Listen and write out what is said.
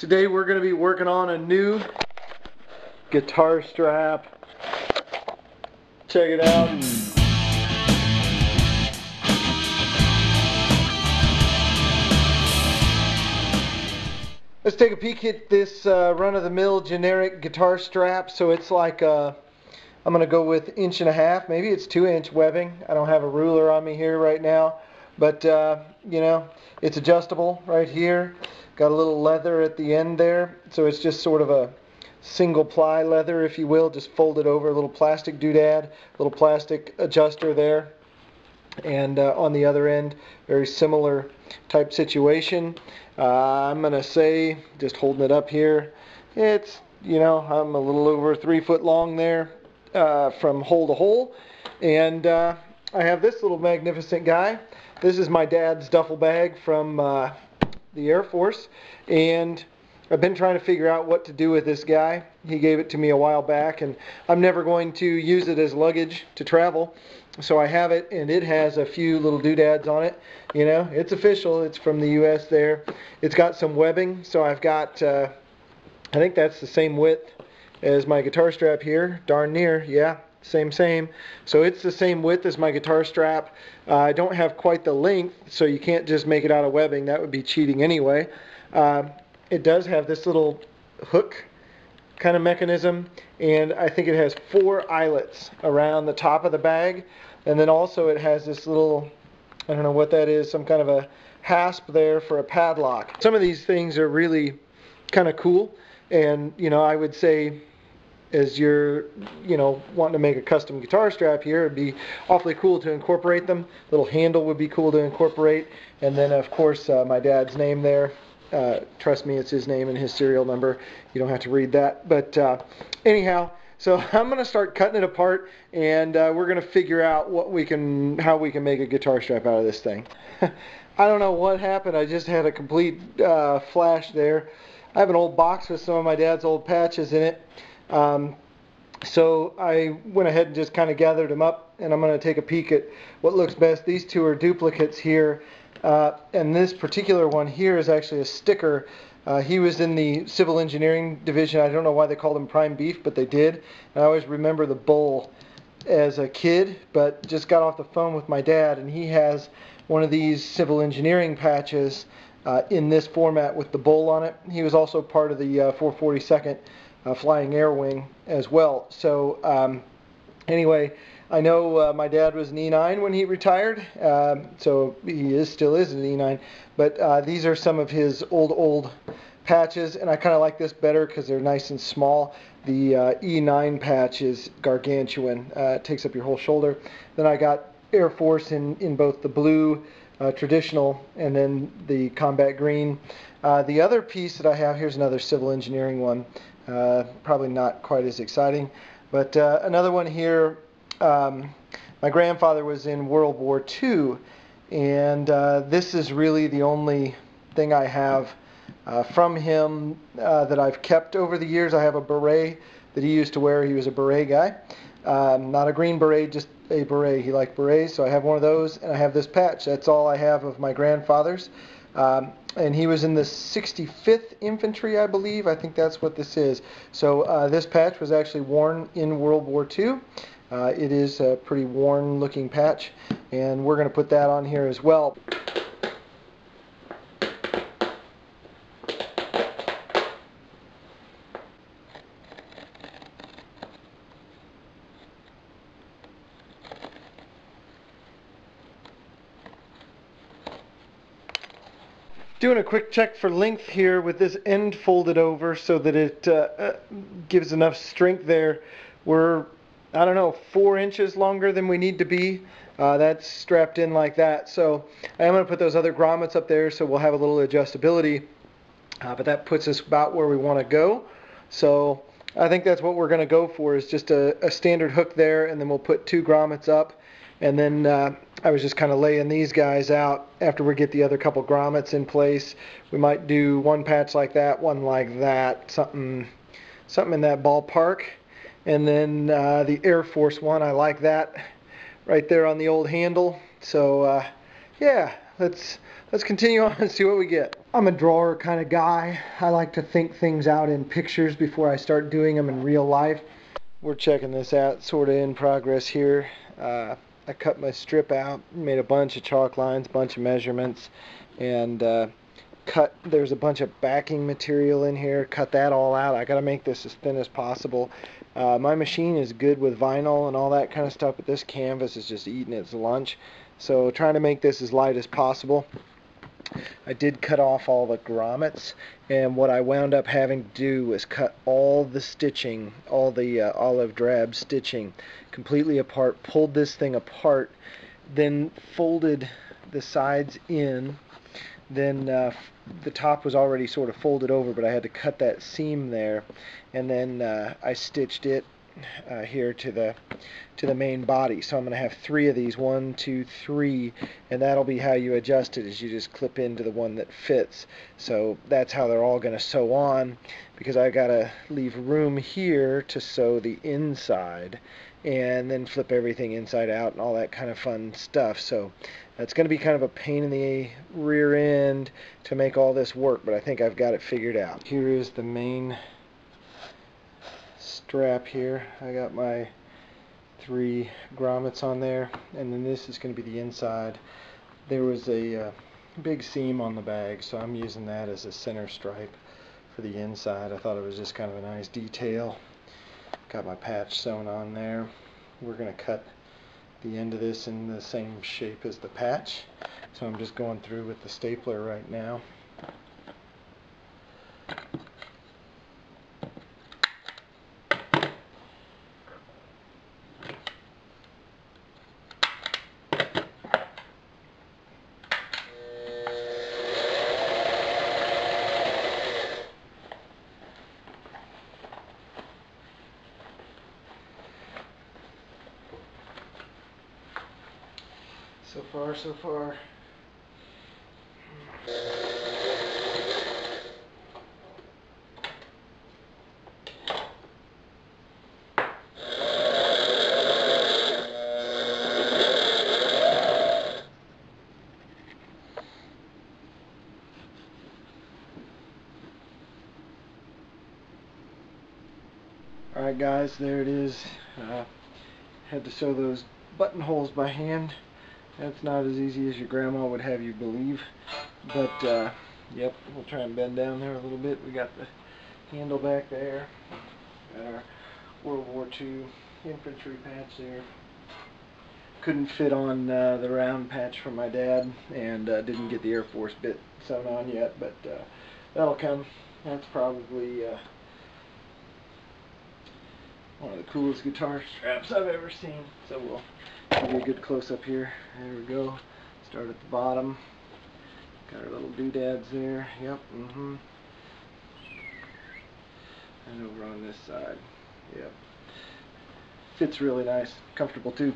Today we're going to be working on a new guitar strap. Check it out. Let's take a peek at this run-of-the-mill generic guitar strap. So it's like I'm going to go with 1.5 inch, maybe it's 2-inch webbing. I don't have a ruler on me here right now, but you know, it's adjustable right here. Got a little leather at the end there, so it's just sort of a single ply leather, if you will, just folded over, a little plastic doodad, little plastic adjuster there. And on the other end, very similar type situation. I'm going to say, just holding it up here, it's, you know, I'm a little over 3 foot long there from hole to hole. And I have this little magnificent guy. This is my dad's duffel bag from the Air Force, and I've been trying to figure out what to do with this guy. He gave it to me a while back, and I'm never going to use it as luggage to travel. So I have it, and it has a few little doodads on it. You know, it's official. It's from the U.S. there. It's got some webbing, so I've got, I think that's the same width as my guitar strap here. Darn near, yeah. Same. So it's the same width as my guitar strap. I don't have quite the length, so you can't just make it out of webbing. That would be cheating anyway. It does have this little hook kind of mechanism, and I think it has 4 eyelets around the top of the bag. And then also it has this little, I don't know what that is, some kind of a hasp there for a padlock. Some of these things are really kind of cool, and you know, I would say, as you're, you know, wanting to make a custom guitar strap here, it'd be awfully cool to incorporate them. Little handle would be cool to incorporate, and then of course my dad's name there. Trust me, it's his name and his serial number. You don't have to read that. But anyhow, so I'm going to start cutting it apart, and we're going to figure out how we can make a guitar strap out of this thing. I don't know what happened. I just had a complete flash there. I have an old box with some of my dad's old patches in it. So I went ahead and just kind of gathered them up, and I'm going to take a peek at what looks best. These two are duplicates here, and this particular one here is actually a sticker. He was in the civil engineering division. I don't know why they called him prime beef, but they did. And I always remember the bull as a kid, but just got off the phone with my dad, and he has one of these civil engineering patches in this format with the bull on it. He was also part of the 442nd Flying Air Wing as well. So anyway, I know my dad was an E9 when he retired, so he still is an E9, but these are some of his old patches, and I kind of like this better because they're nice and small. The E9 patch is gargantuan. It takes up your whole shoulder. Then I got Air Force in both the blue traditional and then the combat green. The other piece that I have, here's another civil engineering one. Probably not quite as exciting, but another one here. My grandfather was in World War II, and this is really the only thing I have from him that I've kept over the years. I have a beret that he used to wear. He was a beret guy. Not a green beret, just a beret. He liked berets, so I have one of those, and I have this patch. That's all I have of my grandfather's. And he was in the 65th Infantry, I believe. I think that's what this is. So this patch was actually worn in World War II. It is a pretty worn looking patch, and we're going to put that on here as well. Doing a quick check for length here with this end folded over so that it gives enough strength there. We're, I don't know, 4 inches longer than we need to be. That's strapped in like that. So I am going to put those other grommets up there so we'll have a little adjustability. But that puts us about where we want to go. So I think that's what we're going to go for, is just a standard hook there, and then we'll put 2 grommets up. And then I was just kind of laying these guys out after we get the other couple grommets in place. We might do one patch like that, one like that, something in that ballpark. And then the Air Force one, I like that right there on the old handle. So yeah, let's continue on and see what we get. I'm a drawer kind of guy. I like to think things out in pictures before I start doing them in real life. We're checking this out, sort of in progress here. I cut my strip out, made a bunch of chalk lines, a bunch of measurements, and there's a bunch of backing material in here, cut that all out. I got to make this as thin as possible. My machine is good with vinyl and all that kind of stuff, but this canvas is just eating its lunch. So trying to make this as light as possible. I did cut off all the grommets, and what I wound up having to do was cut all the stitching, all the olive drab stitching completely apart, pulled this thing apart, then folded the sides in. Then the top was already sort of folded over, but I had to cut that seam there, and then I stitched it here to the main body. So I'm going to have 3 of these, 1, 2, 3, and that'll be how you adjust it, is you just clip into the one that fits. So that's how they're all going to sew on, because I got to leave room here to sew the inside and then flip everything inside out and all that kind of fun stuff. So that's going to be kind of a pain in the rear end to make all this work, but I think I've got it figured out. Here is the main strap here. I got my 3 grommets on there, and then this is going to be the inside. There was a big seam on the bag, so I'm using that as a center stripe for the inside. I thought it was just kind of a nice detail. Got my patch sewn on there. We're going to cut the end of this in the same shape as the patch, so I'm just going through with the stapler right now. So far. Alright guys, there it is. Had to sew those buttonholes by hand. That's not as easy as your grandma would have you believe, but yep, we'll try and bend down there a little bit. We got the handle back there, got our World War II infantry patch there. Couldn't fit on the round patch from my dad, and didn't get the Air Force bit sewn on yet, but that'll come. That's probably one of the coolest guitar straps I've ever seen. So we'll give you a good close-up here. There we go. Start at the bottom. Got our little doodads there. Yep. And over on this side. Yep. Fits really nice. Comfortable too.